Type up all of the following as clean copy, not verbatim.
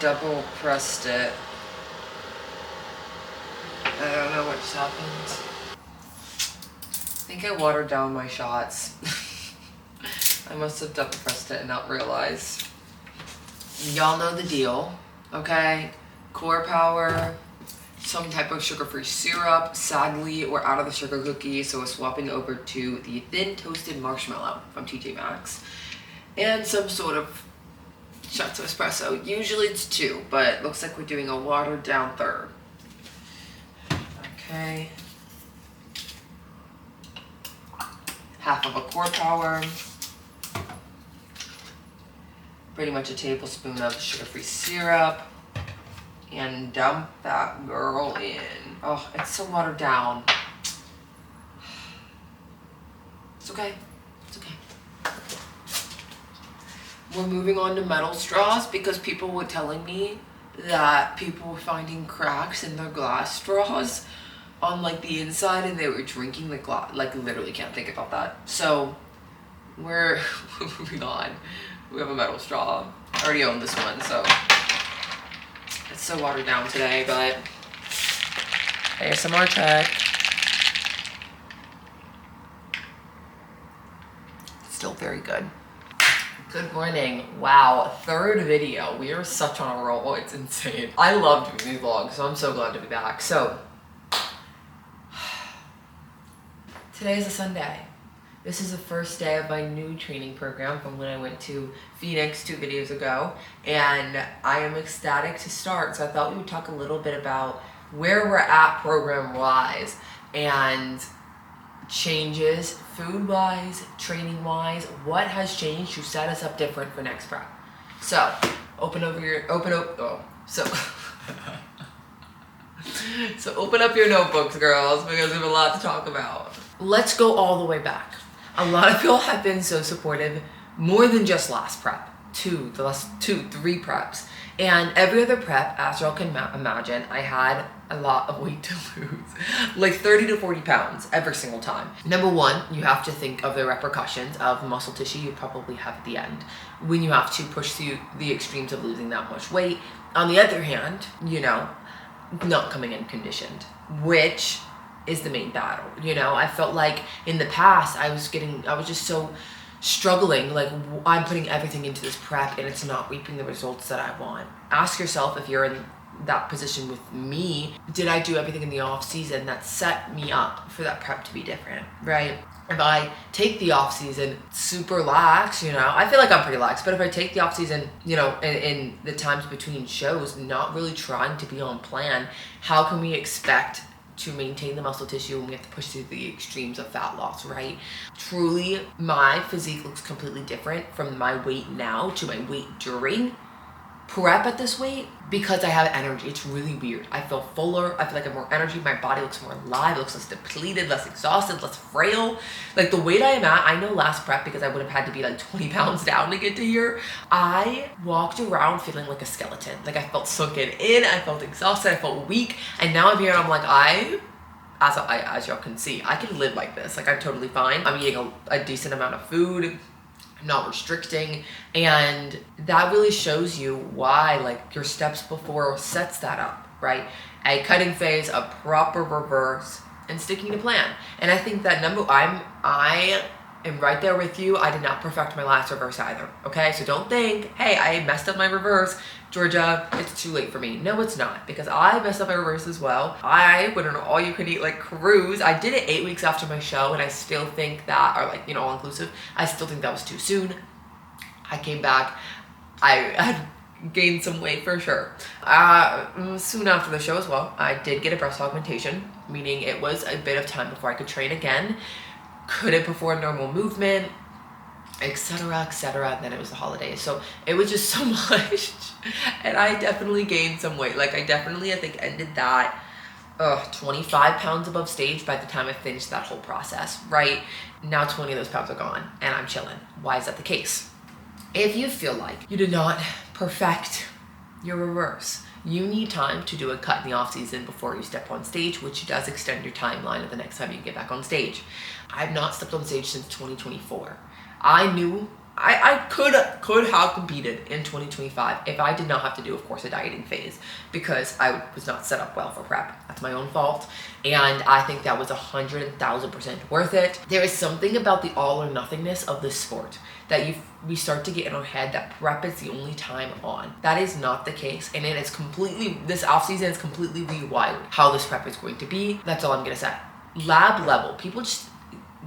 double pressed it. I don't know what just happened. I think I watered down my shots. I must have double pressed it and not realized. Y'all know the deal, okay? Core Power, some type of sugar-free syrup. Sadly, we're out of the sugar cookie, so we're swapping over to the thin toasted marshmallow from TJ Maxx. And some sort of shots of espresso. Usually it's 2, but it looks like we're doing a watered down third. Okay. Half of a Core Power. Pretty much a tablespoon of sugar-free syrup. And dump that girl in. Oh, it's so watered down. It's okay. It's okay. We're moving on to metal straws because people were telling me that people were finding cracks in their glass straws on like the inside and they were drinking the glass. Like literally can't think about that. So we're moving on. We have a metal straw. I already own this one, so it's so watered down today, but ASMR check. Still very good. Good morning. Wow, 3rd video. We are such on a roll. It's insane. I love doing these vlogs, so I'm so glad to be back. So today is a Sunday. This is the first day of my new training program from when I went to Phoenix 2 videos ago, and I am ecstatic to start. So I thought we would talk a little bit about where we're at program-wise and changes, food-wise, training-wise, what has changed to set us up different for next prep. So open up your notebooks, girls, because we have a lot to talk about. Let's go all the way back. A lot of people have been so supportive, more than just last prep, the last 3 preps. And every other prep, as y'all can imagine, I had a lot of weight to lose, like 30 to 40 pounds every single time. Number one, you have to think of the repercussions of muscle tissue you probably have at the end when you have to push through the extremes of losing that much weight. On the other hand, you know, not coming in conditioned, which is the main battle. You know, I felt like in the past I was just so struggling, like I'm putting everything into this prep and it's not reaping the results that I want. Ask yourself if you're in that position with me. Did I do everything in the off season that set me up for that prep to be different, right? If I take the off season super lax, you know, I feel like I'm pretty lax, but if I take the off season, you know, in the times between shows, not really trying to be on plan, how can we expect to maintain the muscle tissue when we have to push through the extremes of fat loss, right? Truly, my physique looks completely different from my weight now to my weight during prep at this weight because I have energy. It's really weird. I feel fuller. I feel like I have more energy. My body looks more alive. It looks less depleted, less exhausted, less frail. Like the weight I am at, I know last prep because I would have had to be like 20 pounds down to get to here. I walked around feeling like a skeleton. Like I felt sunken in. I felt exhausted. I felt weak. And now I'm here and I'm like, as y'all can see, I can live like this. Like I'm totally fine. I'm eating a decent amount of food, not restricting, and that really shows you why like your steps before sets that up, right? A cutting phase, a proper reverse, and sticking to plan. And I think that I am right there with you. I did not perfect my last reverse either, okay? So don't think, hey, I messed up my reverse, Georgia, it's too late for me. No, it's not, because I messed up my reverse as well. I went on an all-you-can-eat like cruise. I did it 8 weeks after my show, and I still think that, or like, you know, all-inclusive, I still think that was too soon. I came back, I had gained some weight for sure. Soon after the show as well, I did get a breast augmentation, meaning it was a bit of time before I could train again. Couldn't perform normal movement, etc., etc. And then it was the holidays, so it was just so much, and I definitely gained some weight. Like I think ended that 25 pounds above stage by the time I finished that whole process. Right now 20 of those pounds are gone and I'm chilling. Why is that the case? If you feel like you did not perfect your reverse, you need time to do a cut in the off season before you step on stage, which does extend your timeline of the next time you get back on stage. I've not stepped on stage since 2024. I knew I could have competed in 2025 if I did not have to do, of course, a dieting phase, because I was not set up well for prep. That's my own fault. And I think that was 100,000% worth it. There is something about the all or nothingness of this sport that we start to get in our head that prep is the only time on. That is not the case. And it is completely, this off season is completely rewired how this prep is going to be. That's all I'm gonna say. Lab level, people just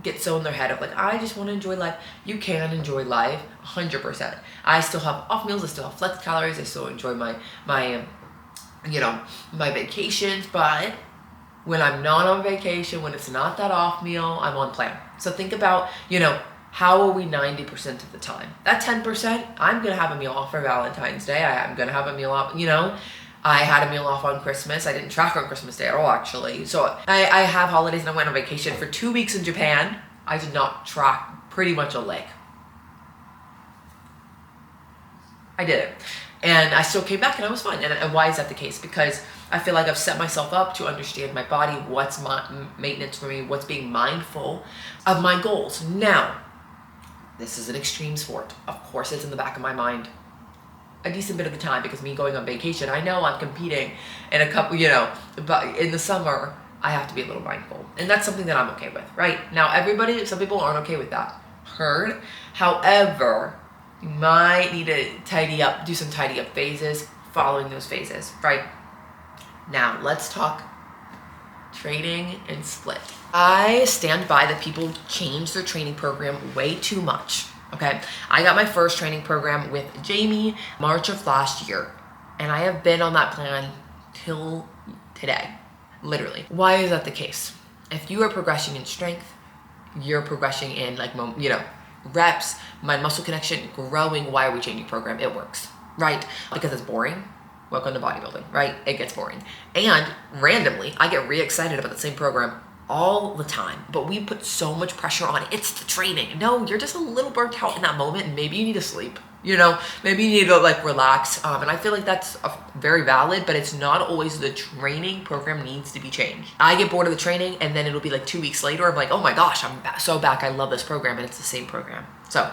get so in their head of like, I just want to enjoy life. You can enjoy life 100%. I still have off meals, I still have flex calories, I still enjoy my vacations, but when I'm not on vacation, when it's not that off meal, I'm on plan. So think about, how are we 90% of the time? That 10%, I'm gonna have a meal off for Valentine's Day. I'm gonna have a meal off, I had a meal off on Christmas. I didn't track on Christmas Day at all, actually. So I have holidays and I went on vacation for 2 weeks in Japan. I did not track pretty much a leg. I did it. And I still came back and I was fine. And why is that the case? Because I feel like I've set myself up to understand my body, what's my maintenance for me, what's being mindful of my goals. Now, this is an extreme sport. Of course, it's in the back of my mind a decent bit of the time, because me going on vacation, I know I'm competing in a couple, but in the summer, I have to be a little mindful. And that's something that I'm okay with, right? Now, some people aren't okay with that. Heard. However, you might need to do some tidy up phases following those phases, right? Now, let's talk training and split. I stand by that people change their training program way too much. Okay, I got my first training program with Jamie March of last year, and I have been on that plan till today, literally. Why is that the case? If you are progressing in strength, you're progressing in reps, mind muscle connection, growing. Why are we changing program? It works, right? Because it's boring. Welcome to bodybuilding, right? It gets boring. And randomly, I get re-excited about the same program all the time, but we put so much pressure on it. It's the training. No, you're just a little burnt out in that moment, and maybe you need to sleep. Maybe you need to relax. And I feel like that's very valid, but it's not always the training program needs to be changed. I get bored of the training, and then it'll be 2 weeks later, I'm like, oh my gosh, I'm so back. I love this program, and it's the same program. So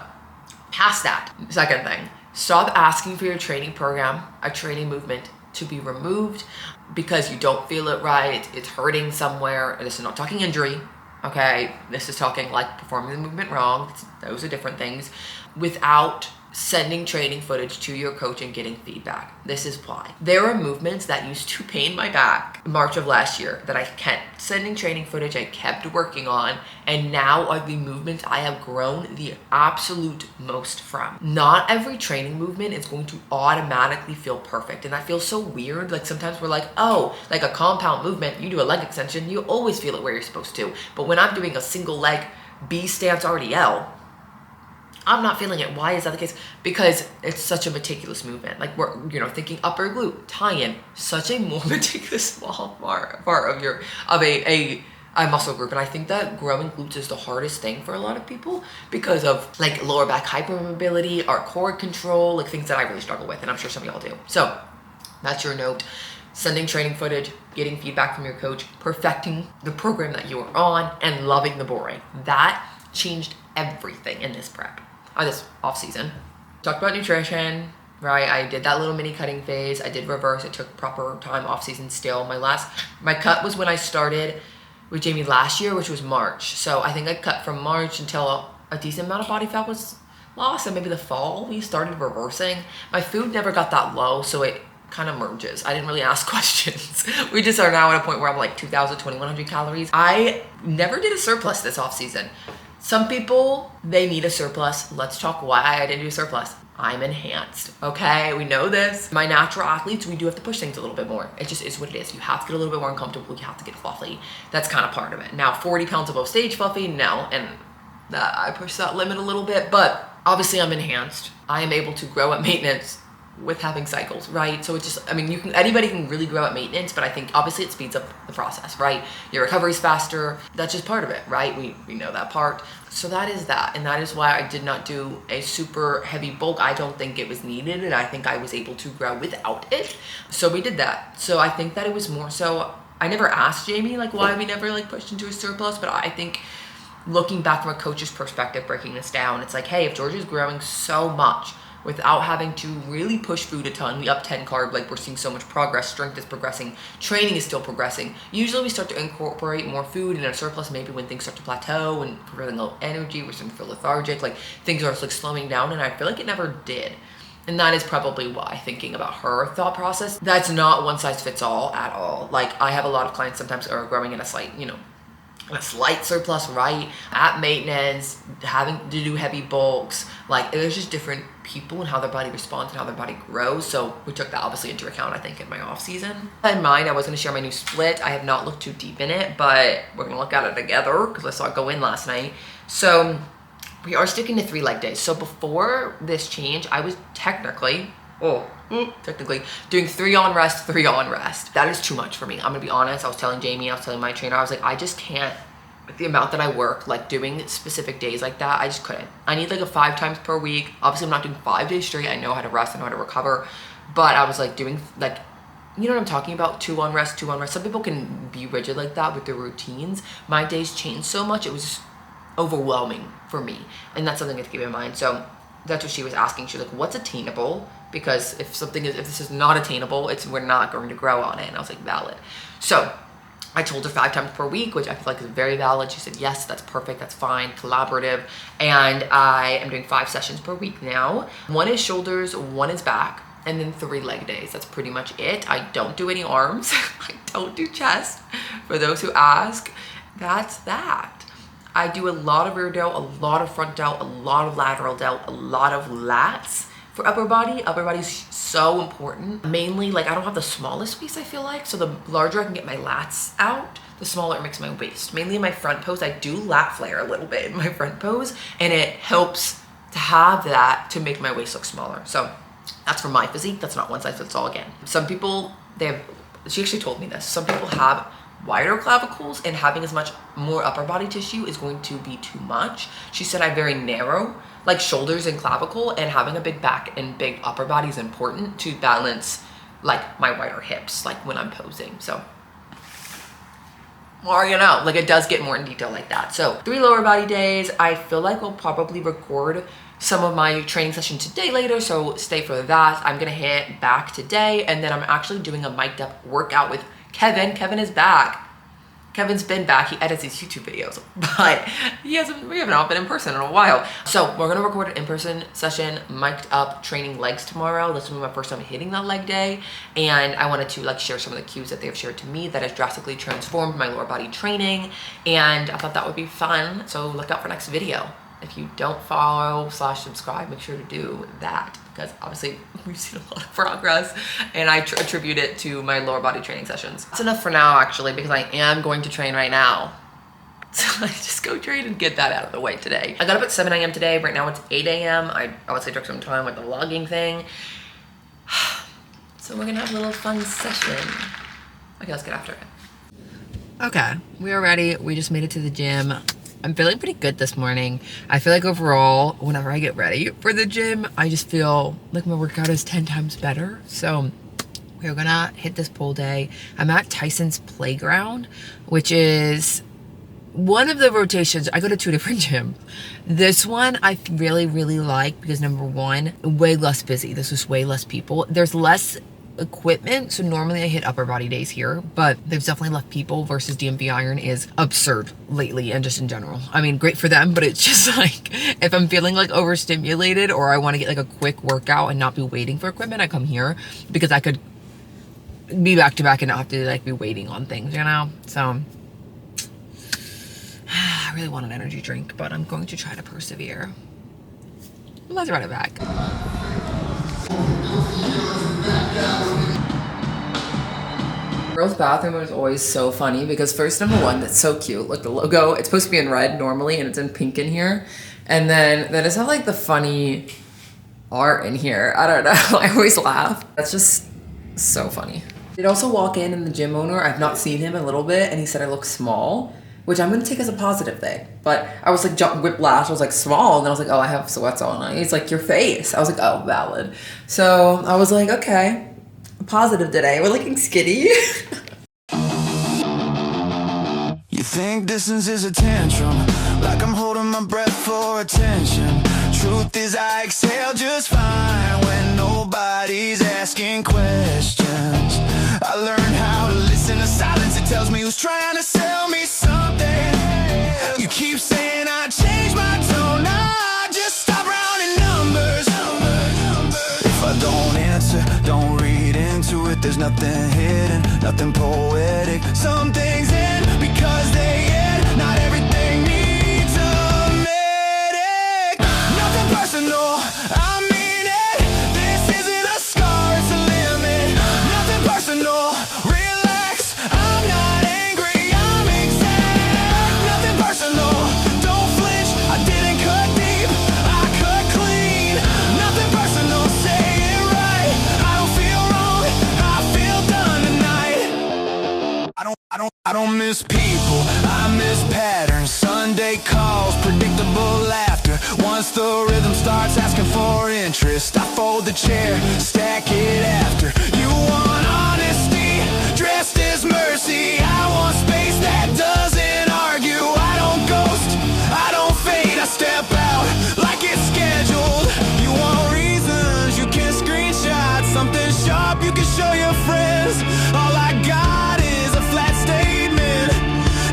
past that, second thing, stop asking for your training program, a training movement, to be removed because you don't feel it right, it's hurting somewhere. This is not talking injury, okay? This is talking performing the movement wrong. Those are different things. Without sending training footage to your coach and getting feedback. This is why. There are movements that used to pain my back March of last year that I kept sending training footage, I kept working on, and now are the movements I have grown the absolute most from. Not every training movement is going to automatically feel perfect, and that feels so weird. Sometimes we're a compound movement, you do a leg extension, you always feel it where you're supposed to. But when I'm doing a single leg B stance RDL, I'm not feeling it. Why is that the case? Because it's such a meticulous movement. We're thinking upper glute, tie-in, such a more meticulous small part of a muscle group. And I think that growing glutes is the hardest thing for a lot of people because of lower back hypermobility, our core control, things that I really struggle with, and I'm sure some of y'all do. So that's your note. Sending training footage, getting feedback from your coach, perfecting the program that you are on, and loving the boring. That changed everything in this prep. This off season. Talked about nutrition, right? I did that little mini cutting phase. I did reverse. It took proper time off season still. My cut was when I started with Jamie last year, which was March. So I think I cut from March until a decent amount of body fat was lost, and maybe the fall we started reversing. My food never got that low, so it kind of merges. I didn't really ask questions. We just are now at a point where I'm 2,000, 2,100 calories. I never did a surplus this off season. Some people, they need a surplus. Let's talk why I didn't do a surplus. I'm enhanced, okay? We know this. My natural athletes, we do have to push things a little bit more. It just is what it is. You have to get a little bit more uncomfortable. You have to get fluffy. That's kind of part of it. Now, 40 pounds above stage fluffy, no. And I push that limit a little bit, but obviously I'm enhanced. I am able to grow at maintenance with having cycles, right? So it's just, anybody can really grow at maintenance, but I think obviously it speeds up the process, right? Your recovery's faster. That's just part of it, right? We know that part. So that is that. And that is why I did not do a super heavy bulk. I don't think it was needed, and I think I was able to grow without it. So we did that. So I think that it was more so, I never asked Jamie why we never pushed into a surplus, but I think looking back from a coach's perspective, breaking this down, it's like, hey, if Georgia's growing so much without having to really push food a ton, we up 10 carb, like we're seeing so much progress, strength is progressing, training is still progressing. Usually we start to incorporate more food in a surplus maybe when things start to plateau and we're feeling low energy, we're starting to feel lethargic, like things are like slowing down, and I feel like it never did. And that is probably why, thinking about her thought process, that's not one size fits all at all. Like I have a lot of clients sometimes are growing in a slight, a slight surplus, right? At maintenance, having to do heavy bulks. Like there's just different people and how their body responds and how their body grows. So we took that obviously into account, I think, in my off season. In mind, I was gonna share my new split. I have not looked too deep in it, but we're gonna look at it together because I saw it go in last night. So we are sticking to 3 leg days. So before this change, I was technically doing 3 on rest, 3 on rest. That is too much for me. I'm gonna be honest. I was telling Jamie, I was telling my trainer, I was like, I just can't, with the amount that I work, like doing specific days like that, I just couldn't. I need like a 5 times per week. Obviously I'm not doing 5 days straight. I know how to rest, I know how to recover. But I was like doing like, you know what I'm talking about? 2 on rest, 2 on rest. Some people can be rigid like that with their routines. My days changed so much, it was just overwhelming for me. And that's something to keep in mind. So that's what she was asking. She was like, what's attainable? Because if this is not attainable, we're not going to grow on it. And I was like, valid. So I told her 5 times per week, which I feel like is very valid. She said, yes, that's perfect. That's fine. Collaborative. And I am doing 5 sessions per week now. 1 is shoulders, 1 is back, and then 3 leg days. That's pretty much it. I don't do any arms. I don't do chest. For those who ask, that's that. I do a lot of rear delt, a lot of front delt, a lot of lateral delt, a lot of lats for upper body. Upper body is so important. Mainly, like I don't have the smallest waist, I feel like. So the larger I can get my lats out, the smaller it makes my waist. Mainly in my front pose, I do lat flare a little bit in my front pose, and it helps to have that to make my waist look smaller. So that's for my physique. That's not one size fits all again. Some people, she actually told me this. Some people have wider clavicles, and having as much more upper body tissue is going to be too much. She said I have very narrow, like shoulders and clavicle, and having a big back and big upper body is important to balance like my wider hips, like when I'm posing. So, or like it does get more in detail like that. So 3 lower body days. I feel like we'll probably record some of my training session today later, so stay for that. I'm gonna hit back today, and then I'm actually doing a mic'd up workout with Kevin. Kevin is back. Kevin's been back. He edits these YouTube videos, but we have not been in person in a while. So we're gonna record an in-person session, mic'd up, training legs tomorrow. This will be my first time hitting that leg day, and I wanted to like share some of the cues that they have shared to me that has drastically transformed my lower body training, and I thought that would be fun. So look out for next video. If you don't follow/subscribe, make sure to do that, because obviously we've seen a lot of progress, and I attribute it to my lower body training sessions. That's enough for now, actually, because I am going to train right now. So I just go train and get that out of the way today. I got up at 7 a.m. today. Right now it's 8 a.m. I obviously took some time with the vlogging thing. So we're gonna have a little fun session. Okay, let's get after it. Okay, we are ready. We just made it to the gym. I'm feeling pretty good this morning. I feel like overall, whenever I get ready for the gym, I just feel like my workout is 10 times better. So we're gonna hit this pole day. I'm at Tyson's Playground, which is one of the rotations. I go to 2 different gyms. This one I really, really like because number 1, way less busy. This is way less people. There's less equipment, so normally I hit upper body days here, but there's definitely left people versus DMV Iron is absurd lately and just in general. I mean, great for them, but it's just like if I'm feeling like overstimulated or I want to get like a quick workout and not be waiting for equipment, I come here because I could be back to back and not have to like be waiting on things, you know? So I really want an energy drink, but I'm going to try to persevere. Let's run it back. Girls' bathroom is always so funny because first, number 1, that's so cute. Look, the logo, it's supposed to be in red normally and it's in pink in here. And then they just have like the funny art in here. I don't know. I always laugh. That's just so funny. Did also walk in and the gym owner, I've not seen him in a little bit, and he said I look small, which I'm gonna take as a positive thing. But I was like whiplash, I was like small, and then I was like, oh, I have sweats on. And he's like, your face. I was like, oh, valid. So I was like, okay, positive today. We're looking skinny. You think distance is a tantrum, like I'm holding my breath for attention. Truth is I exhale just fine when nobody's asking questions. I learned how to listen to silence. It tells me who's trying to sell me something. You keep saying I changed my tone. I just stop rounding numbers. If I don't answer, don't read into it. There's nothing hidden, nothing poetic. Some things end because they end. Not everything needs a medic. Nothing personal, I mean it. This isn't a scar, it's a limit. Nothing personal, relax. I'm not angry, I'm exact. Nothing personal, don't flinch. I didn't cut deep, I cut clean. Nothing personal, say it right. I don't feel wrong, I feel done tonight. I don't miss people, I miss patterns. Sunday calls, predictable laughter. Once the rhythm starts asking for interest, I fold the chair, stack it after. You want honesty, dressed as mercy. I want space that doesn't argue. I don't ghost, I don't fade. I step out like it's scheduled. You want reasons, you can screenshot something sharp, you can show your friends. All I got is a flat statement.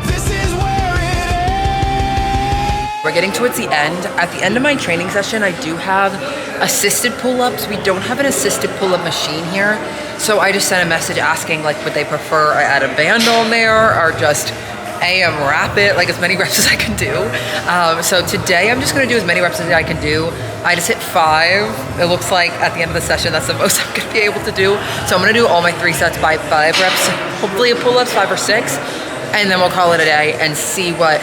This is where it ends. We're getting towards the end. At the end of my training session, I do have assisted pull-ups. We don't have an assisted pull-up machine here. So I just sent a message asking like, would they prefer I add a band on there or just AM wrap it, like as many reps as I can do. So today I'm just gonna do as many reps as I can do. I just hit 5. It looks like at the end of the session, that's the most I'm gonna be able to do. So I'm gonna do all my 3 sets by 5 reps, hopefully a pull-ups 5 or 6, and then we'll call it a day and see what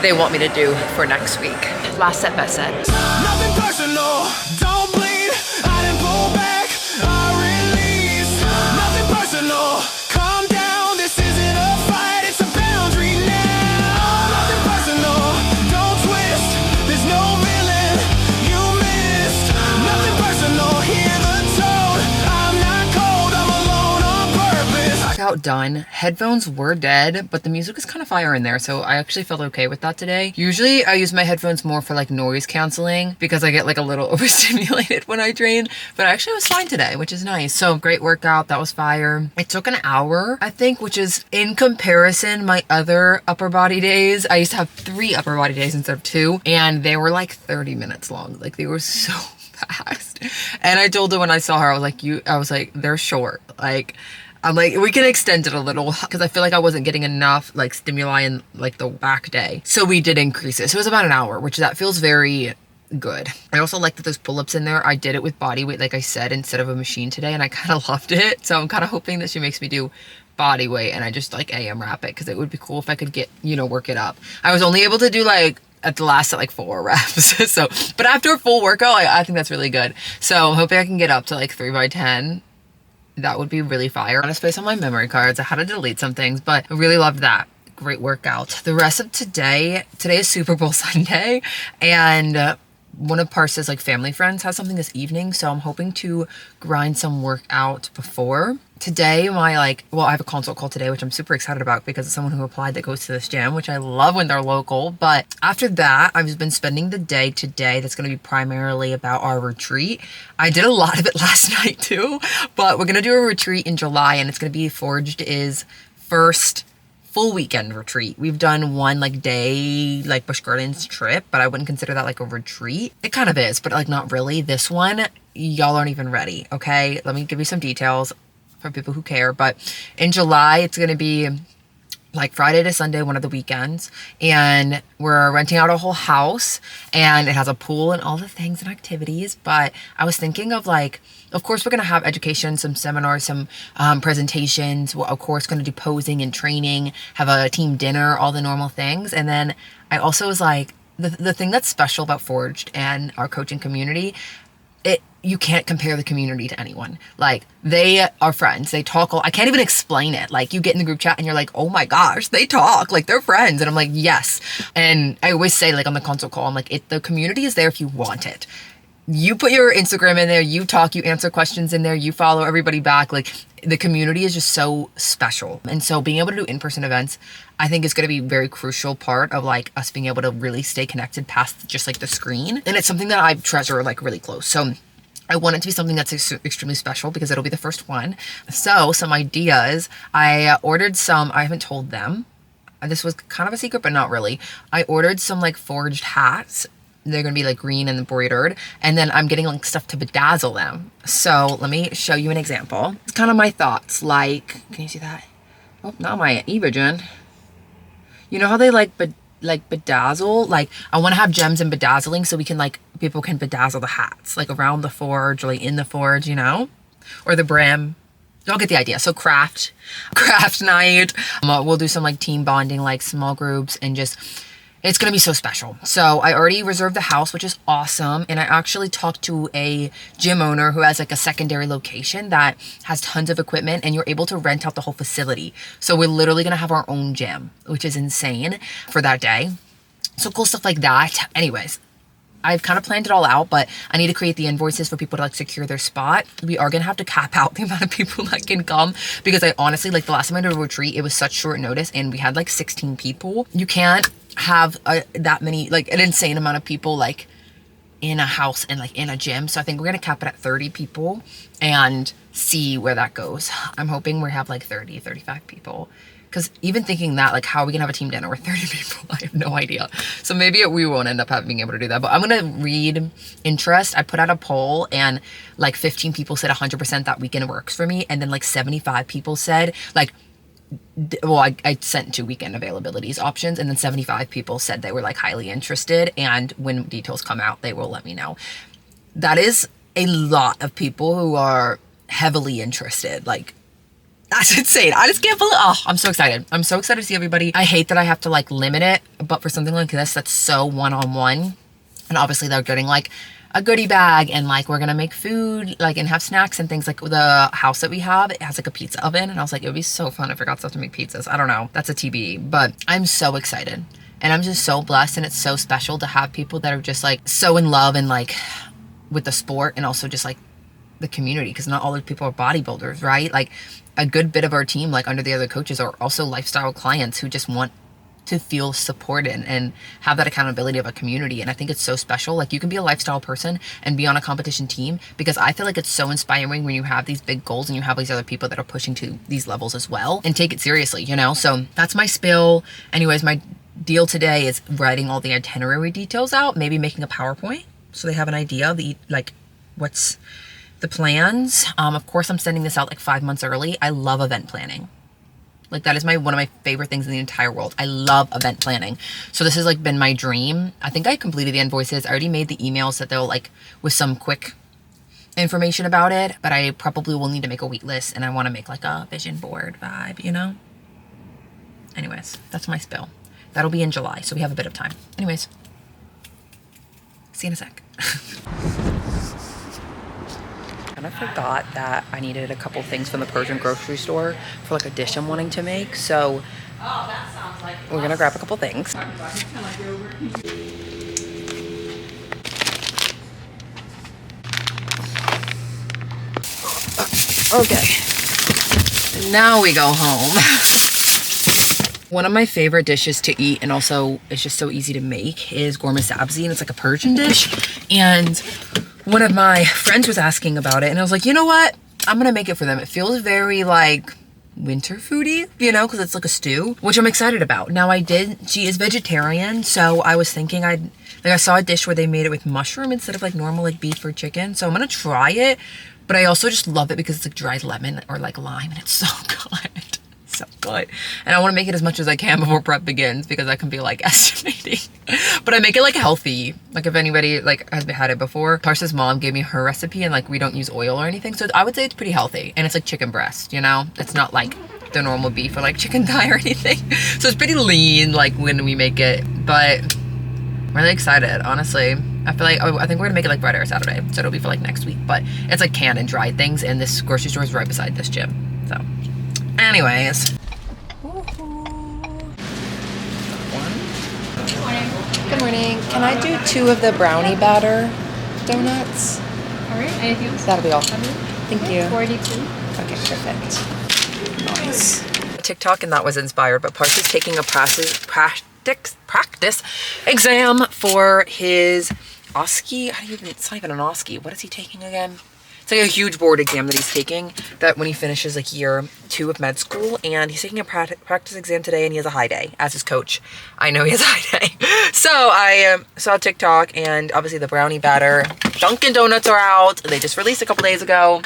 they want me to do for next week. Last set, best set. Nothing personal, don't bleed. I didn't pull back, I release. Nothing personal, calm down. This isn't a fight, it's a boundary now. Nothing personal, don't twist. There's no villain, you missed. Nothing personal, hear the tone. I'm not cold, I'm alone on purpose. Workout done. Headphones were dead, but the music is kind of fire in there, so I actually felt okay with that today. Usually I use my headphones more for like noise canceling because I get like a little overstimulated when I train, but I actually was fine today, which is nice. So great workout, that was fire. It took an hour, I think, which is in comparison my other upper body days. I used to have 3 upper body days instead of 2, and they were like 30 minutes long. Like they were so fast. And I told her when I saw her, I was like, they're short. Like, I'm like, we can extend it a little because I feel like I wasn't getting enough like stimuli in like the back day. So we did increase it. So it was about an hour, which that feels very good. I also like that there's pull-ups in there. I did it with body weight, like I said, instead of a machine today, and I kind of loved it. So I'm kind of hoping that she makes me do body weight and I just like AM wrap it because it would be cool if I could get, you know, work it up. I was only able to do like at the last at like 4 reps. So, but after a full workout, I think that's really good. So I'm hoping I can get up to like 3 by 10. That would be really fire. On a space on my memory cards, I had to delete some things, but I really loved that. Great workout. The rest of today is Super Bowl Sunday, and one of Parsa's like family friends has something this evening, so I'm hoping to grind some work out before. Today, I have a consult call today, which I'm super excited about because it's someone who applied that goes to this gym, which I love when they're local. But after that, I've been spending the day today that's going to be primarily about our retreat. I did a lot of it last night too, but we're going to do a retreat in July, and it's going to be Forged is first full weekend retreat. We've done one like day, like Busch Gardens trip, but I wouldn't consider that like a retreat. It kind of is, but like not really. This one, y'all aren't even ready, okay? Let me give you some details for people who care. But in July, it's going to be like Friday to Sunday, one of the weekends, and we're renting out a whole house, and it has a pool and all the things and activities. But I was thinking of like, of course we're going to have education, some seminars, some presentations. We're of course going to do posing and training, have a team dinner, all the normal things. And then I also was like, the thing that's special about Forged and our coaching community, you can't compare the community to anyone. Like, they are friends. They talk. I can't even explain it. Like, you get in the group chat and you're like, oh my gosh, they talk. Like, they're friends. And I'm like, yes. And I always say, like, on the consult call, I'm like, the community is there if you want it. you put your Instagram in there, you talk, you answer questions in there, you follow everybody back. Like, the community is just so special. And so being able to do in-person events, I think is going to be a very crucial part of like us being able to really stay connected past just like the screen. And it's something that I treasure like really close. So I want it to be something that's extremely special because it'll be the first one. So some ideas, I ordered some, I haven't told them. This was kind of a secret, but not really. I ordered some like forged hats. They're going to be like green and embroidered. And then I'm getting like stuff to bedazzle them. So let me show you an example. It's kind of my thoughts. Like, can you see that? Oh, not my Evogen. You know how they like bedazzle? Like, I want to have gems and bedazzling so we can like, people can bedazzle the hats. Like around the forge or like in the forge, you know? Or the brim. Y'all get the idea. So craft night. We'll do some like team bonding, like small groups, and just, it's going to be so special. So I already reserved the house, which is awesome. And I actually talked to a gym owner who has like a secondary location that has tons of equipment, and you're able to rent out the whole facility. So we're literally going to have our own gym, which is insane for that day. So cool stuff like that. Anyways, I've kind of planned it all out, but I need to create the invoices for people to like secure their spot. We are going to have to cap out the amount of people that can come, because I honestly, like the last time I did a retreat, it was such short notice and we had like 16 people. You can't have that many, like an insane amount of people like in a house and like in a gym. So I think we're going to cap it at 30 people and see where that goes. I'm hoping we have like 30, 35 people. Because even thinking that, like, how are we going to have a team dinner with 30 people? I have no idea. So maybe we won't end up being able to do that. But I'm going to read interest. I put out a poll and like 15 people said 100% that weekend works for me. And then like 75 people said like, well, I sent 2 weekend availabilities options. And then 75 people said they were like highly interested. And when details come out, they will let me know. That is a lot of people who are heavily interested. Like, that's insane. I just can't believe, oh, I'm so excited. I'm so excited to see everybody. I hate that I have to like limit it, but for something like this, that's so one-on-one. And obviously they're getting like a goodie bag, and like we're going to make food, like, and have snacks and things. Like the house that we have, it has like a pizza oven. And I was like, it would be so fun if I got stuff to make pizzas. I don't know. That's a TBE, but I'm so excited. And I'm just so blessed, and it's so special to have people that are just like so in love and like with the sport, and also just like the community, because not all the people are bodybuilders, right? Like a good bit of our team, like under the other coaches, are also lifestyle clients who just want to feel supported and have that accountability of a community. And I think it's so special. Like, you can be a lifestyle person and be on a competition team, because I feel like it's so inspiring when you have these big goals and you have these other people that are pushing to these levels as well and take it seriously, you know? So that's my spill. Anyways, my deal today is writing all the itinerary details out, maybe making a PowerPoint so they have an idea of like what's the plans. Of course, I'm sending this out like 5 months early. I love event planning. Like, that is one of my favorite things in the entire world. I love event planning. So this has like been my dream. I think I completed the invoices. I already made the emails that they'll like with some quick information about it, but I probably will need to make a wait list, and I want to make like a vision board vibe, you know? Anyways, that's my spill. That'll be in July, so we have a bit of time. Anyways, see you in a sec. And I forgot that I needed a couple things from the Persian grocery store for like a dish I'm wanting to make. So we're gonna grab a couple things. Okay, now we go home. One of my favorite dishes to eat, and also it's just so easy to make, is gourmet sabzi, and it's like a Persian dish. And one of my friends was asking about it, and I was like, you know what? I'm gonna make it for them. It feels very like winter foodie, you know, because it's like a stew, which I'm excited about. Now she is vegetarian, so I was thinking I saw a dish where they made it with mushroom instead of like normal like beef or chicken. So I'm gonna try it, but I also just love it because it's like dried lemon or like lime, and it's so good. So good. And I want to make it as much as I can before prep begins, because I can be like estimating. But I make it like healthy. Like, if anybody like has had it before, Tarsha's mom gave me her recipe, and like we don't use oil or anything. So I would say it's pretty healthy, and it's like chicken breast, you know? It's not like the normal beef or like chicken thigh or anything. So it's pretty lean like when we make it, but I'm really excited, honestly. I feel like, I think we're gonna make it like Friday or Saturday. So it'll be for like next week, but it's like canned and dried things, and this grocery store is right beside this gym. So anyways. Good morning. Can I do 2 of the brownie batter? donuts. All right, anything else? That'll be all. Thank you. 42. Okay, perfect. Nice. TikTok, and that was inspired, but Parker's taking a practice exam for his OSCE. It's not even an OSCE. What is he taking again? It's like a huge board exam that he's taking that when he finishes like year 2 of med school, and he's taking a practice exam today, and he has a high day as his coach. I know he has a high day. So I saw TikTok, and obviously the brownie batter, Dunkin' Donuts are out. They just released a couple days ago.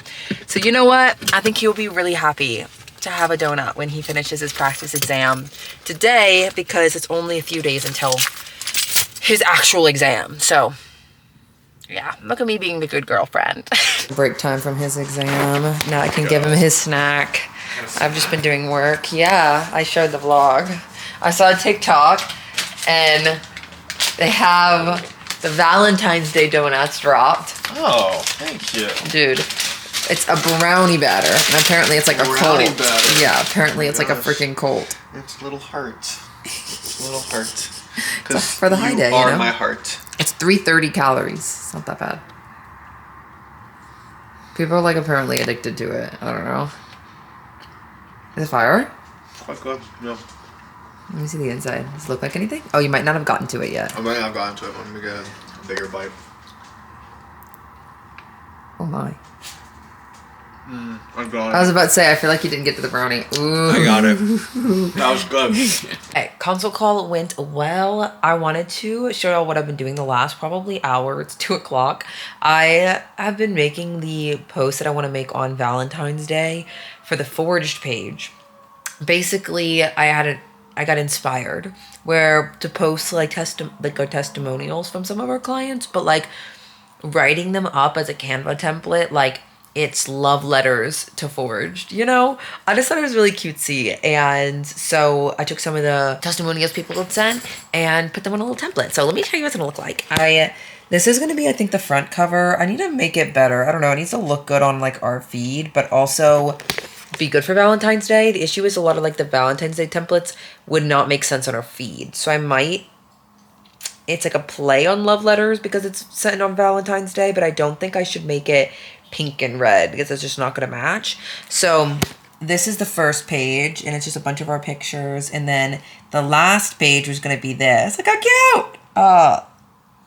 So you know what? I think he'll be really happy to have a donut when he finishes his practice exam today, because it's only a few days until his actual exam. So yeah, look at me being the good girlfriend. Break time from his exam. Now I can give him his snack. I've just been doing work. Yeah, I showed the vlog. I saw a TikTok, and they have the Valentine's Day donuts dropped. Oh, thank you. Dude, it's a brownie batter, and apparently it's like a brownie cult. Batter. Yeah, apparently it's like a Gosh. freaking cult. It's a little heart. It's a little heart. For the high day, you are you know? my heart. It's 330 calories. It's not that bad. People are like apparently addicted to it. I don't know. Is it fire? Quite good. Yeah. Let me see the inside. Does it look like anything? Oh, you might not have gotten to it yet. I might not have gotten to it. Let me get a bigger bite. Oh my. I got it. I was about to say, I feel like you didn't get to the brownie. Ooh. I got it. That was good. Okay, consult call went well. I wanted to show y'all what I've been doing the last probably hour. It's 2 o'clock. I have been making the post that I want to make on Valentine's Day for the Forged page. Basically, I got inspired where to post like our testimonials from some of our clients, but like writing them up as a Canva template, like it's love letters to Forged, you know? I just thought it was really cutesy. And so I took some of the testimonials people had sent and put them on a little template. So let me show you what it's gonna look like. This is gonna be, I think, the front cover. I need to make it better. I don't know, it needs to look good on like our feed, but also be good for Valentine's Day. The issue is a lot of like the Valentine's Day templates would not make sense on our feed. So it's like a play on love letters because it's sent on Valentine's Day, but I don't think I should make it pink and red because it's just not going to match. So this is the first page, and it's just a bunch of our pictures. And then the last page was going to be this. Look how cute.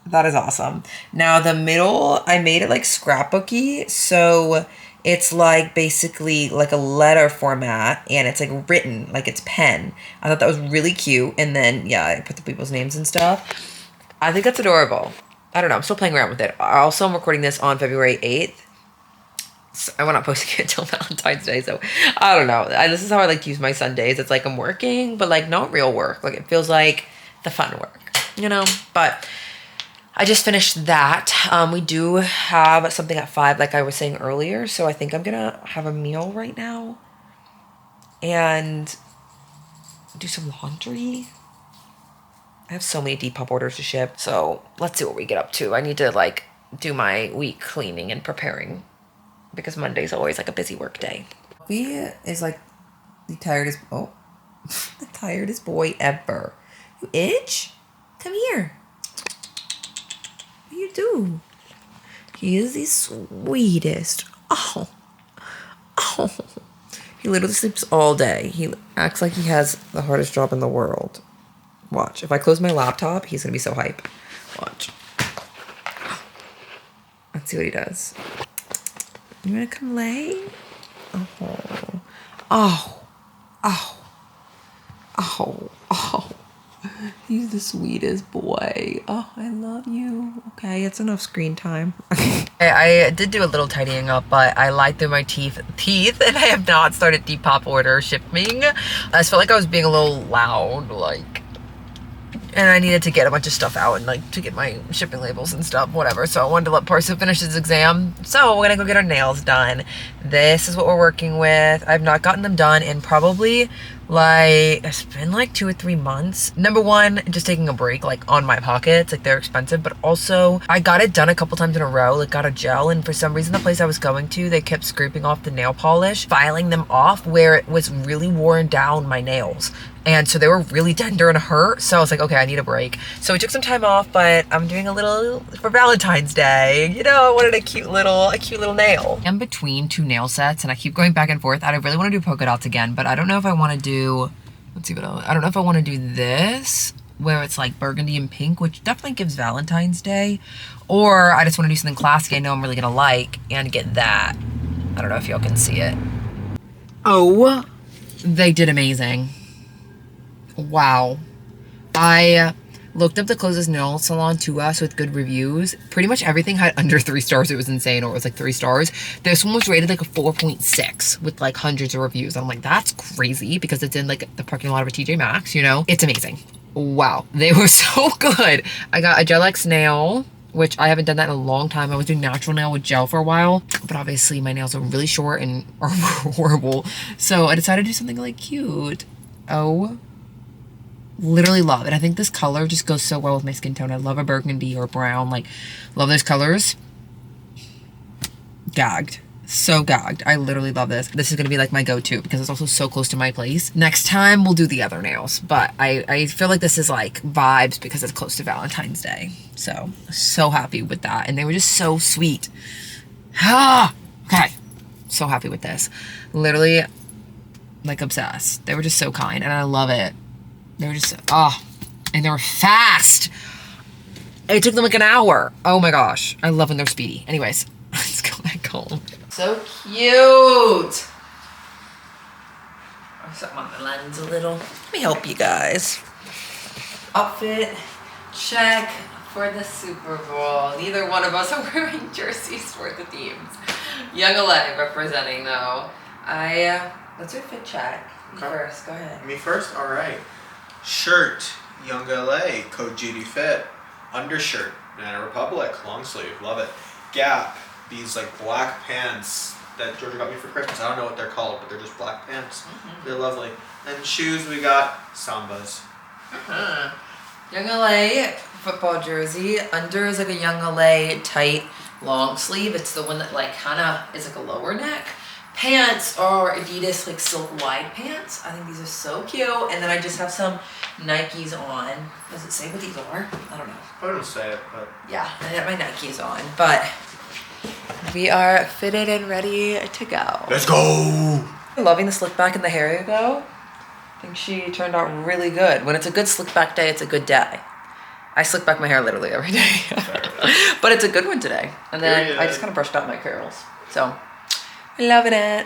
That is awesome. Now the middle, I made it like scrapbooky. So it's like basically like a letter format, and it's like written, like it's pen. I thought that was really cute. And then, yeah, I put the people's names and stuff. I think that's adorable. I don't know. I'm still playing around with it. Also, I'm recording this on February 8th. So I'm not posting it until Valentine's Day, so I don't know. This is how I like to use my Sundays. It's like I'm working, but like not real work. Like it feels like the fun work, you know? But I just finished that. We do have something at 5, like I was saying earlier. So I think I'm gonna have a meal right now and do some laundry. I have so many Depop orders to ship. So let's see what we get up to. I need to like do my week cleaning and preparing because Monday's always like a busy work day. He is like the tiredest, the tiredest boy ever. You itch? Come here. What do you do? He is the sweetest. Oh. He literally sleeps all day. He acts like he has the hardest job in the world. Watch. If I close my laptop, he's gonna be so hype. Watch. Let's see what he does. You wanna come lay? Oh. He's the sweetest boy. Oh, I love you. Okay, it's enough screen time. I did do a little tidying up, but I lied through my teeth, and I have not started Depop order shipping. I just felt like I was being a little loud, and I needed to get a bunch of stuff out and to get my shipping labels and stuff, whatever. So I wanted to let Parso finish his exam. So we're gonna go get our nails done. This is what we're working with. I've not gotten them done in probably it's been 2 or 3 months. Number one, just taking a break on my pockets. They're expensive, but also I got it done a couple times in a row. Got a gel, and for some reason the place I was going to, they kept scraping off the nail polish, filing them off where it was really worn down my nails. And so they were really tender and hurt. So I was like, okay, I need a break. So we took some time off, but I'm doing a little for Valentine's Day. You know, I wanted a cute little nail. I'm between two nail sets and I keep going back and forth. I really want to do polka dots again, but I don't know if I want to do, let's see what else. I don't know if I want to do this where it's like burgundy and pink, which definitely gives Valentine's Day, or I just want to do something classy I know I'm really gonna like and get that. I don't know if y'all can see it. Oh, they did amazing. Wow. I looked up the closest nail salon to us with good reviews. Pretty much everything had under 3 stars. It was insane, or it was like 3 stars. This one was rated like a 4.6 with like hundreds of reviews. I'm like, that's crazy because it's in like the parking lot of a TJ Maxx, you know? It's amazing. Wow, they were so good. I got a Gel X nail, which I haven't done that in a long time. I was doing natural nail with gel for a while, but obviously my nails are really short and are horrible. So I decided to do something like cute. Oh, literally love it. I think this color just goes so well with my skin tone. I love a burgundy or brown, like love those colors. Gagged. So gagged. I literally love this. This is gonna be like my go-to because it's also so close to my place. Next time we'll do the other nails, but I feel like this is like vibes because it's close to Valentine's Day. So happy with that. And they were just so sweet. Okay. So happy with this. Literally like obsessed. They were just so kind and I love it. They were just, and they were fast. It took them like an hour. Oh my gosh. I love when they're speedy. Anyways, let's go back home. So cute. I'll set my lens a little. Let me help you guys. Outfit check for the Super Bowl. Neither one of us are wearing jerseys for the teams. Young LA representing though. Let's do a fit check. You first, go ahead. Me first? Alright. Shirt, Young LA, code GDFIT. Undershirt, Banana Republic, long sleeve, love it. Gap, these like black pants that Georgia got me for Christmas. I don't know what they're called, but they're just black pants. They're lovely. And shoes, we got Sambas. Young LA football jersey. Under is like a Young LA tight long sleeve. It's the one that like kind of is like a lower neck. Pants are Adidas like silk wide pants. I think these are so cute. And then I just have some Nikes on. Does it say what these are? I don't know. I don't say it, but yeah, I have my Nikes on. But we are fitted and ready to go. let's go! I'm loving the slick back in the hair though. I think she turned out really good. When it's a good slick back day, it's a good day. I slick back my hair literally every day. But it's a good one today. And then I just kind of brushed out my curls. So, loving it.